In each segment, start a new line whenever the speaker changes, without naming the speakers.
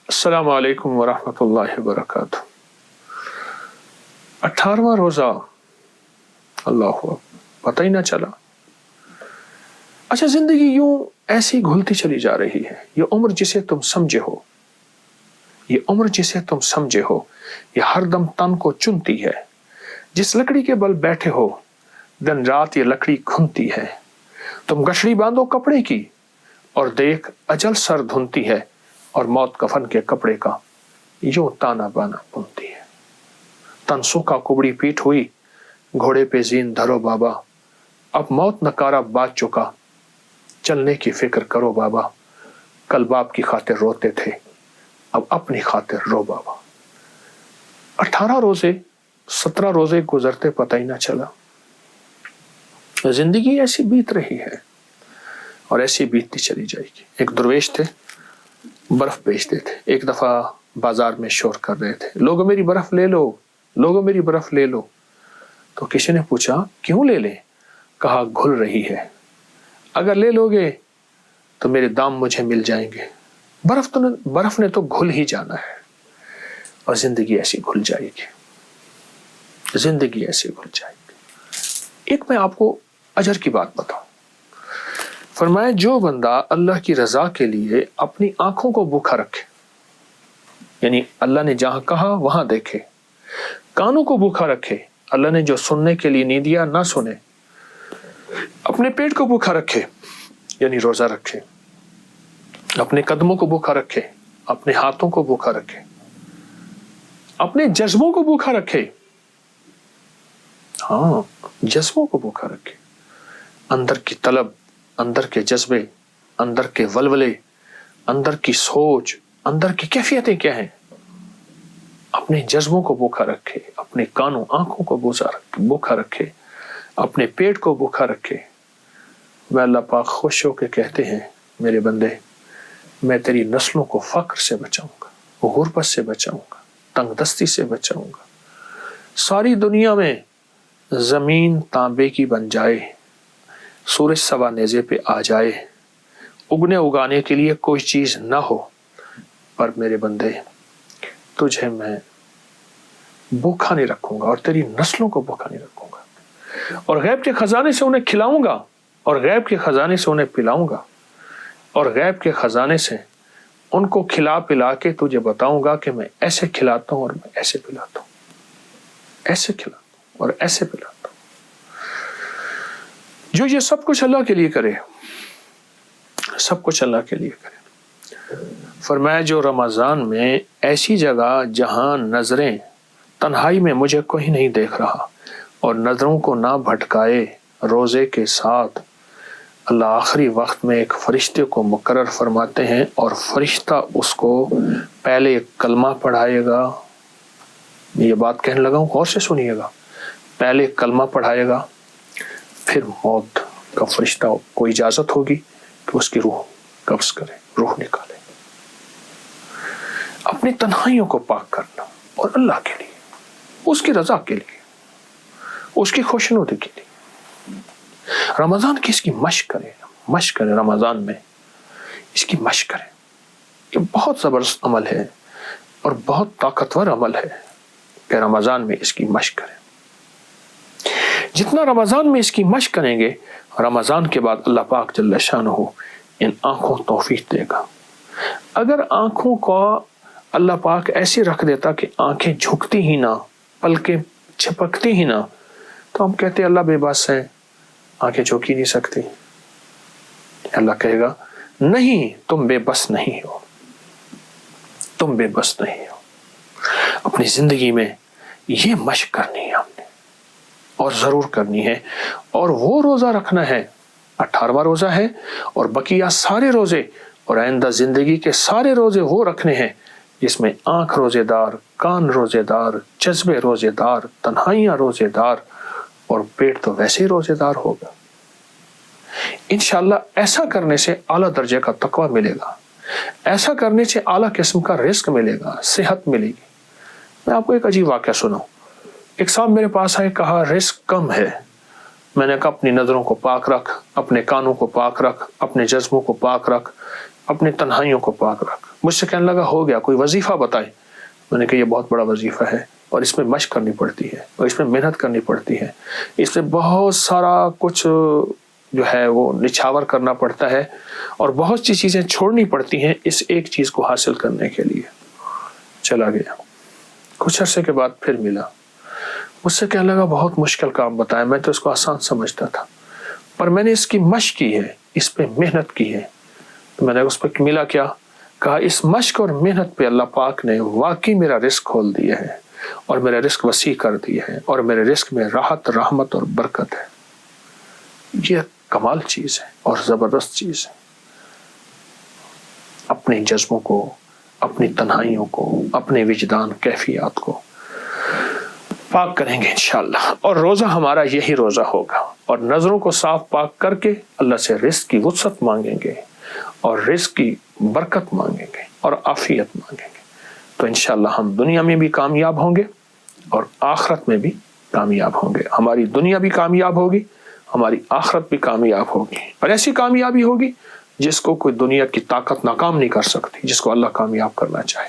अस्सलामु अलैकुम वरहमतुल्लाहि वबरकातुह। 18वां रोजा, अल्लाह अकबर, पता ही ना चला। अच्छा, जिंदगी यूं ऐसी घुलती चली जा रही है। ये उम्र जिसे तुम समझे हो, ये उम्र जिसे तुम समझे हो, ये हरदम तन को चुनती है। जिस लकड़ी के बल बैठे हो, दिन रात ये लकड़ी घुनती है। तुम गठड़ी बांधो कपड़े की और देख अजल सर धुनती है, और मौत कफन के कपड़े का यूं ताना बाना बुनती है। तन सूखा कुबड़ी पीठ हुई, घोड़े पे जीन धरो बाबा। अब मौत नकारा बाज चुका, चलने की फिक्र करो बाबा। कल बाप की खातिर रोते थे, अब अपनी खातिर रो बाबा। 18 रोजे 17 रोजे गुजरते पता ही ना चला। जिंदगी ऐसी बीत रही है और ऐसी बीतती चली जाएगी। एक दरवेश थे, बर्फ बेचते थे। एक दफा बाजार में शोर कर रहे थे, लोगों मेरी बर्फ ले लो, लोगों मेरी बर्फ ले लो। तो किसी ने पूछा क्यों ले लें? कहा घुल रही है, अगर ले लोगे तो मेरे दाम मुझे मिल जाएंगे। बर्फ ने तो घुल ही जाना है, और जिंदगी ऐसी घुल जाएगी, जिंदगी ऐसी घुल जाएगी। एक मैं आपको अजर की बात बताऊं। फरमाया, जो बंदा अल्लाह की रजा के लिए अपनी आंखों को भूखा रखे, यानी अल्लाह ने जहां कहा वहां देखे, कानों को भूखा रखे, अल्लाह ने जो सुनने के लिए नहीं दिया ना सुने, अपने पेट को भूखा रखे, यानी रोजा रखे, अपने कदमों को भूखा रखे, अपने हाथों को भूखा रखे, अपने जज्बों को भूखा रखे। हाँ, जज्बों को भूखा रखे। अंदर की तलब, अंदर के जज्बे, अंदर के वलवले, अंदर की सोच, अंदर की कैफियतें क्या हैं, अपने जज्बों को भूखा रखे, अपने कानों आंखों को भूखा रखे, अपने पेट को भूखा रखे। वह अल्लाह पाक खुश होकर कहते हैं, मेरे बंदे, मैं तेरी नस्लों को फक्र से बचाऊंगा, गुर्बत से बचाऊंगा, तंगदस्ती से बचाऊंगा। सारी दुनिया में जमीन तांबे की बन जाए, सूरज सवा नेज़े पे आ जाए, उगने उगाने के लिए कोई चीज ना हो, पर मेरे बंदे, तुझे मैं भूखा नहीं रखूंगा और तेरी नस्लों को भूखा नहीं रखूंगा। और गैब के खजाने से उन्हें खिलाऊंगा, और गैब के खजाने से उन्हें पिलाऊंगा, और गैब के खजाने से उनको खिला पिला के तुझे बताऊंगा कि मैं ऐसे खिलाता हूं और मैं ऐसे पिलाता हूं, ऐसे खिलाता हूं और ऐसे पिलाता हूं। जो ये सब कुछ अल्लाह के लिए करे, सब कुछ अल्लाह के लिए करे। फरमाया, जो रमजान में ऐसी जगह जहां नजरें तन्हाई में मुझे कोई नहीं देख रहा और नजरों को ना भटकाए, रोजे के साथ अल्लाह आखिरी वक्त में एक फरिश्ते को मुकर्रर फरमाते हैं, और फरिश्ता उसको पहले एक कलमा पढ़ाएगा। ये बात कहने लगा हूं, गौर से सुनिएगा। पहले कलमा पढ़ाएगा, फिर मौत का फरिश्ता को इजाजत होगी कि उसकी रूह कब्ज करे, रूह निकाले। अपनी तन्हाइयों को पाक करना, और अल्लाह के लिए, उसकी रजा के लिए, उसकी खुशनुदी के लिए। रमजान की इसकी मश्क करें, मश्क करें रमजान में, इसकी मश्क करें। ये बहुत जबरदस्त अमल है और बहुत ताकतवर अमल है कि रमजान में इसकी मश्क करें। जितना रमजान में इसकी मश्क करेंगे, रमजान के बाद अल्लाह पाक जल्ल शानहू इन आंखों तौफीक देगा। अगर आंखों को अल्लाह पाक ऐसे रख देता कि आंखें झुकती ही ना, पलकें झपकती ही ना, तो हम कहते अल्लाह बेबस है, आंखें झुक ही नहीं सकती। अल्लाह कहेगा नहीं, तुम बेबस नहीं हो, तुम बेबस नहीं हो। अपनी जिंदगी में ये मश्क करनी है हमने, और जरूर करनी है। और वो रोजा रखना है, 18वां रोजा है, और बकिया सारे रोजे और आइंदा जिंदगी के सारे रोजे वो रखने हैं जिसमें आंख रोजेदार, कान रोजेदार, जज्बे रोजेदार, तन्हाइयां रोजेदार, और पेट तो वैसे ही रोजेदार होगा। इंशाअल्लाह ऐसा करने से आला दर्जे का तकवा मिलेगा, ऐसा करने से आला किस्म का रिस्क मिलेगा, सेहत मिलेगी। मैं आपको एक अजीब वाक़या सुनाऊं। एक साहब मेरे पास आए, कहा रिस्क कम है। मैंने कहा अपनी नजरों को पाक रख, अपने कानों को पाक रख, अपने जज्बों को पाक रख, अपनी तन्हाइयों को पाक रख। مجھ سے کہنے لگا ہو گیا، کوئی وظیفہ بتائے. میں نے کہا یہ بہت بڑا وظیفہ ہے اور اس میں مشق کرنی پڑتی ہے اور اس میں محنت کرنی پڑتی ہے، اس میں بہت سارا کچھ جو ہے وہ نچھاور کرنا پڑتا ہے اور بہت سی چیزیں چھوڑنی پڑتی ہیں اس ایک چیز کو حاصل کرنے کے لیے. چلا گیا. کچھ عرصے کے بعد پھر ملا، مجھ سے کہنے لگا بہت مشکل کام بتایا، میں تو اس کو آسان سمجھتا تھا، پر میں نے اس کی مشق کی ہے، اس پہ محنت کی ہے. تو میں نے اس پہ ملا کیا؟ کہا اس مشق اور محنت پہ اللہ پاک نے واقعی میرا رزق کھول دیا ہے اور میرا رزق وسیع کر دیا ہے اور میرے رزق میں راحت، رحمت اور برکت ہے. یہ کمال چیز ہے اور زبردست چیز ہے. اپنے جذبوں کو، اپنی تنہائیوں کو، اپنے وجدان کیفیات کو پاک کریں گے انشاءاللہ، اور روزہ ہمارا یہی روزہ ہوگا، اور نظروں کو صاف پاک کر کے اللہ سے رزق کی وسعت مانگیں گے اور رزق کی برکت مانگیں گے اور عافیت مانگیں گے. تو انشاءاللہ ہم دنیا میں بھی کامیاب ہوں گے اور آخرت میں بھی کامیاب ہوں گے. ہماری دنیا بھی کامیاب ہوگی، ہماری آخرت بھی کامیاب ہوگی، اور ایسی کامیابی ہوگی جس کو کوئی دنیا کی طاقت ناکام نہیں کر سکتی. جس کو اللہ کامیاب کرنا چاہے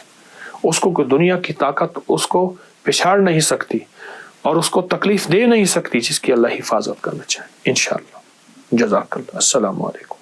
اس کو کوئی دنیا کی طاقت اس کو پچھاڑ نہیں سکتی اور اس کو تکلیف دے نہیں سکتی، جس کی اللہ حفاظت کرنا چاہے انشاءاللہ. جزاک اللہ. السلام علیکم.